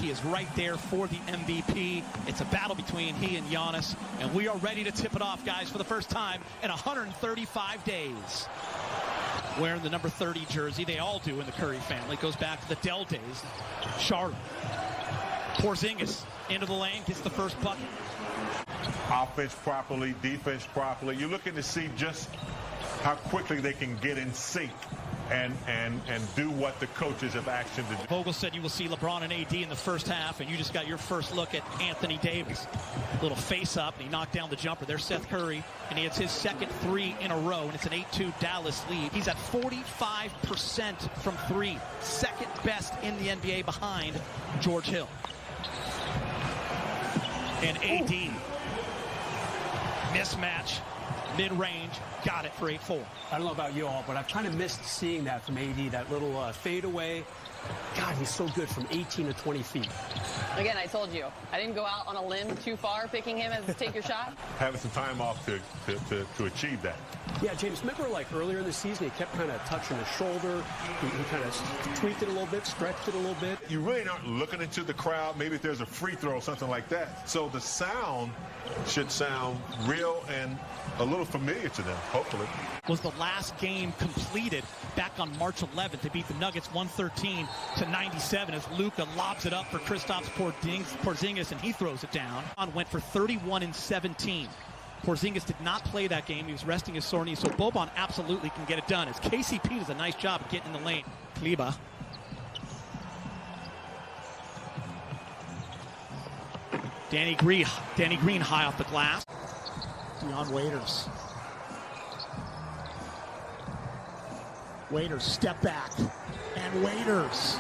He is right there for the MVP. It's a battle between he and Giannis, and we are ready to tip it off, guys, for the first time in 135 days. Wearing the number 30 jersey, they all do in the Curry family. It goes back to the Dell days. Charlotte. Porzingis into the lane, gets the first bucket. Offense properly, defense properly. You're looking to see just how quickly they can get in sync and do what the coaches have asked him to do. Vogel said you will see LeBron and AD in the first half, and you just got your first look at Anthony Davis. Little face-up, and he knocked down the jumper. There's Seth Curry, and he hits his second three in a row, and it's an 8-2 Dallas lead. He's at 45% from three, second best in the NBA behind George Hill. And AD, mismatch, mid-range, got it for 8-4. I don't know about you all, but I've kind of missed seeing that from AD, that little fadeaway. God, he's so good from 18 to 20 feet. Again, I told you, I didn't go out on a limb too far picking him as take your shot. Having some time off to achieve that. Yeah, James, remember like earlier in the season, he kept kind of touching his shoulder. He kind of tweaked it a little bit, stretched it a little bit. You really aren't looking into the crowd. Maybe if there's a free throw or something like that. So the sound should sound real and a little familiar to them, hopefully. Was the last game completed back on March 11th. They beat the Nuggets 113-97 as Luka lobs it up for Kristaps Porzingis, and he throws it down. Went for 31 and 17. Porzingis did not play that game. He was resting his sore knee, so Boban absolutely can get it done as KCP does a nice job of getting in the lane. Kleber. Danny Green high off the glass. Dion Waiters. Waiters step back, and Waiters.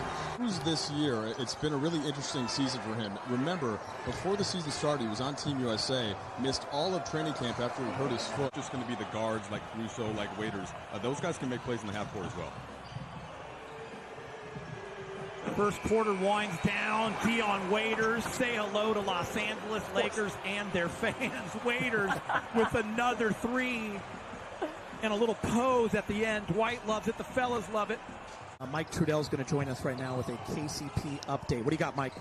This year, it's been a really interesting season for him. Remember, before the season started, he was on Team USA, missed all of training camp after he hurt his foot. Just going to be the guards like Russo, like Waiters. Those guys can make plays in the half court as well. First quarter winds down. Dion Waiters, say hello to Los Angeles Lakers and their fans. Waiters with another three and a little pose at the end. Dwight loves it. The fellas love it. Mike Trudell's going to join us right now with a KCP update. What do you got, Mike?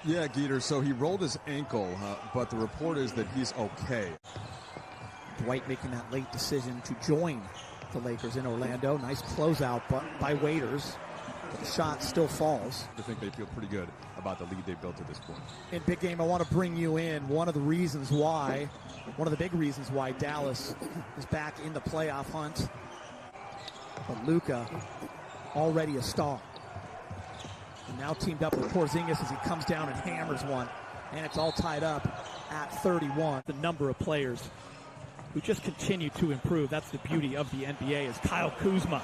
Yeah, Geeter, so he rolled his ankle, but the report is that he's okay. Dwight making that late decision to join the Lakers in Orlando. Nice closeout by Waiters. But the shot still falls. I think they feel pretty good about the lead they built at this point. In Big Game, I want to bring you in. One of the big reasons why Dallas is back in the playoff hunt. But Luka, already a star. And now teamed up with Porzingis as he comes down and hammers one. And it's all tied up at 31. The number of players who just continue to improve. That's the beauty of the NBA, is Kyle Kuzma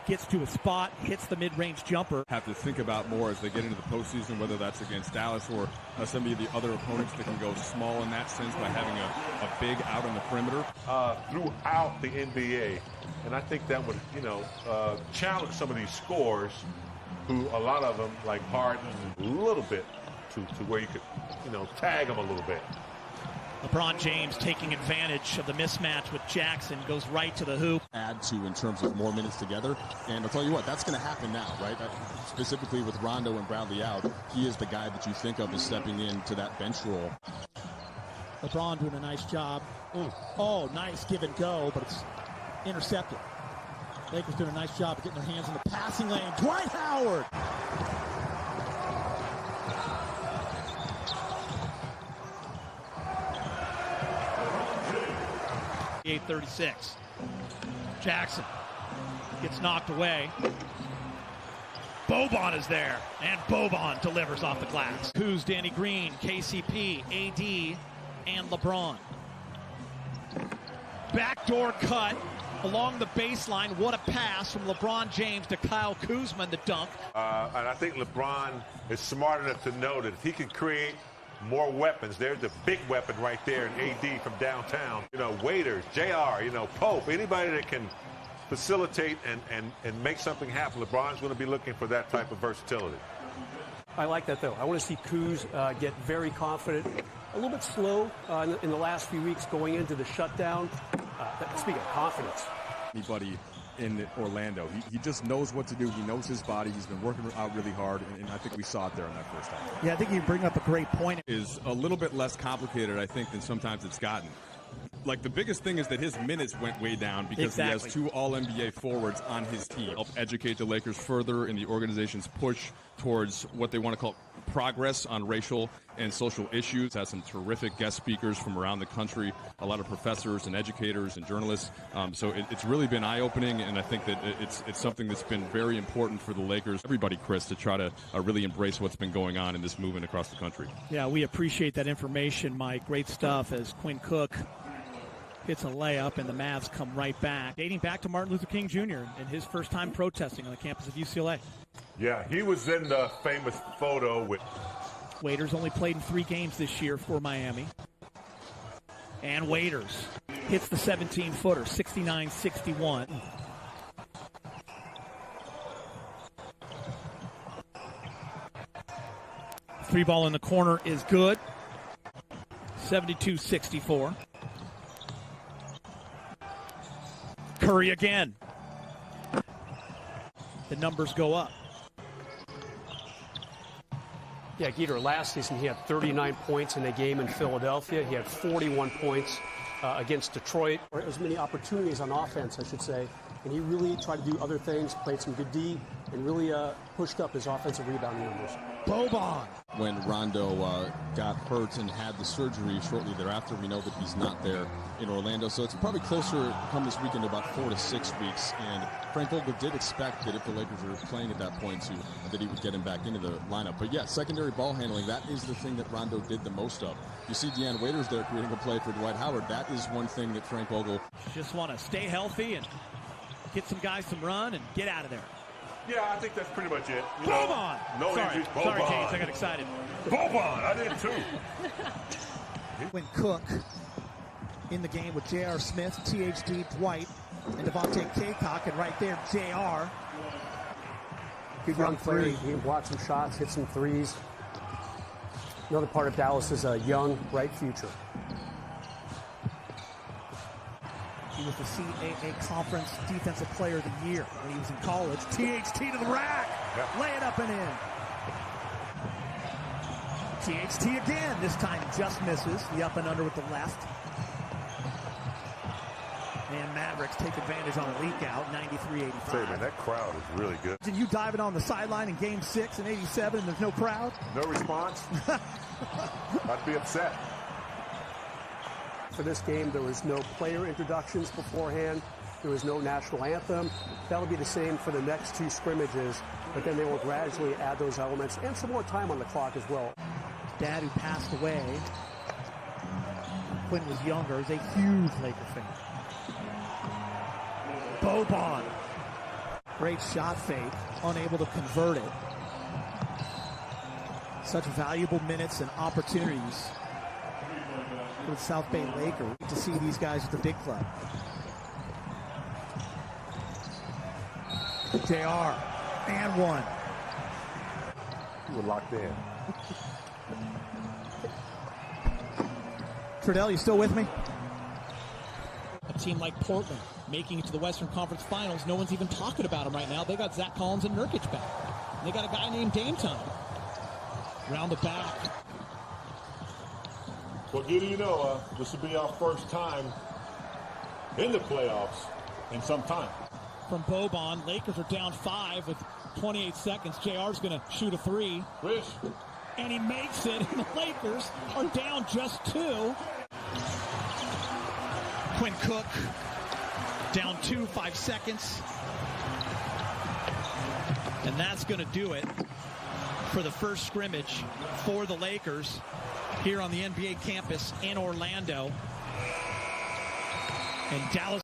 gets to a spot, hits the mid-range jumper. Have to think about more as they get into the postseason, whether that's against Dallas or some of the other opponents that can go small in that sense by having a big out on the perimeter. Throughout the NBA, and I think that would, challenge some of these scorers who a lot of them, like Harden, a little bit to where you could, tag them a little bit. LeBron James taking advantage of the mismatch with Jackson, goes right to the hoop. Add to in terms of more minutes together, and I'll tell you what, that's going to happen now, right? Specifically with Rondo and Bradley out, he is the guy that you think of as stepping into that bench role. LeBron doing a nice job. Oh, nice give and go, but it's intercepted. Lakers doing a nice job of getting their hands in the passing lane. Dwight Howard. 8:36. Jackson gets knocked away. Boban is there, and Boban delivers off the glass. Who's Danny Green, KCP, AD, and LeBron. Backdoor cut along the baseline. What a pass from LeBron James to Kyle Kuzma in the dunk. And I think LeBron is smart enough to know that if he can create more weapons, there's the big weapon right there in AD from downtown. Waiters, JR, Pope, anybody that can facilitate and make something happen. LeBron's going to be looking for that type of versatility. I like that, though. I want to see Kuz get very confident. A little bit slow in the last few weeks going into the shutdown. Speaking of confidence. Anybody in Orlando. He just knows what to do. He knows his body. He's been working out really hard, and I think we saw it there in that first half. Yeah, I think you bring up a great point. Is a little bit less complicated, I think, than sometimes it's gotten. Like, the biggest thing is that his minutes went way down because he has 2 All-NBA forwards on his team. Help educate the Lakers further in the organization's push towards what they want to call progress on racial and social issues. Has some terrific guest speakers from around the country, a lot of professors and educators and journalists. So it's really been eye-opening, and I think that it's something that's been very important for the Lakers, everybody, Chris, to try to really embrace what's been going on in this movement across the country. Yeah, we appreciate that information, Mike. Great stuff as Quinn Cook hits a layup, and the Mavs come right back. Dating back to Martin Luther King Jr. and his first time protesting on the campus of UCLA. Yeah, he was in the famous photo with... Waiters only played in 3 games this year for Miami. And Waiters hits the 17-footer, 69-61. Three ball in the corner is good. 72-64. Curry again. The numbers go up. Yeah, Geeter, last season he had 39 points in a game in Philadelphia. He had 41 points against Detroit. Or as many opportunities on offense, I should say. And he really tried to do other things, played some good D, and really pushed up his offensive rebounding numbers. Boban. When Rondo got hurt and had the surgery shortly thereafter, we know that he's not there in Orlando. So it's probably closer come this weekend to about 4 to 6 weeks. And Frank Vogel did expect that if the Lakers were playing at that point, that he would get him back into the lineup. But yeah, secondary ball handling, that is the thing that Rondo did the most of. You see Deanne Waiters there creating a play for Dwight Howard. That is one thing that Frank Vogel just want to stay healthy and get some guys some run and get out of there. Yeah, I think that's pretty much it. Boban! No Sorry, injuries. James, I got excited. Boban, I did too. When Cook in the game with J.R. Smith, THD, Dwight, and Devontae Kaycock, and right there, J.R. Good young player. He blocked some shots, hit some threes. Another part of Dallas is a young, bright future. He was the CAA Conference Defensive Player of the Year when he was in college. THT to the rack. Yep. Lay it up and in. THT again. This time just misses. The up and under with the left. And Mavericks take advantage on a leak out, 93-85. Say, man, that crowd is really good. Did you dive it on the sideline in Game 6 in 87 and there's no crowd? No response? I'd be upset. For this game, there was no player introductions beforehand. There was no national anthem. That'll be the same for the next 2 scrimmages, but then they will gradually add those elements and some more time on the clock as well. Dad, who passed away, Quinn was younger, is a huge Laker fan. Boban. Great shot fake, unable to convert it. Such valuable minutes and opportunities for the South Bay Lakers to see these guys at the big club. JR, and one. You were locked in. Trudell, you still with me? A team like Portland making it to the Western Conference Finals. No one's even talking about them right now. They got Zach Collins and Nurkic back. They got a guy named Dame Time. Round the back. Well, Giddy, you know, this will be our first time in the playoffs in some time. From Boban, Lakers are down 5 with 28 seconds. JR's going to shoot a 3. Chris. And he makes it, and the Lakers are down just 2. Quinn Cook down 2, 5 seconds. And that's going to do it for the first scrimmage for the Lakers here on the NBA campus in Orlando. And Dallas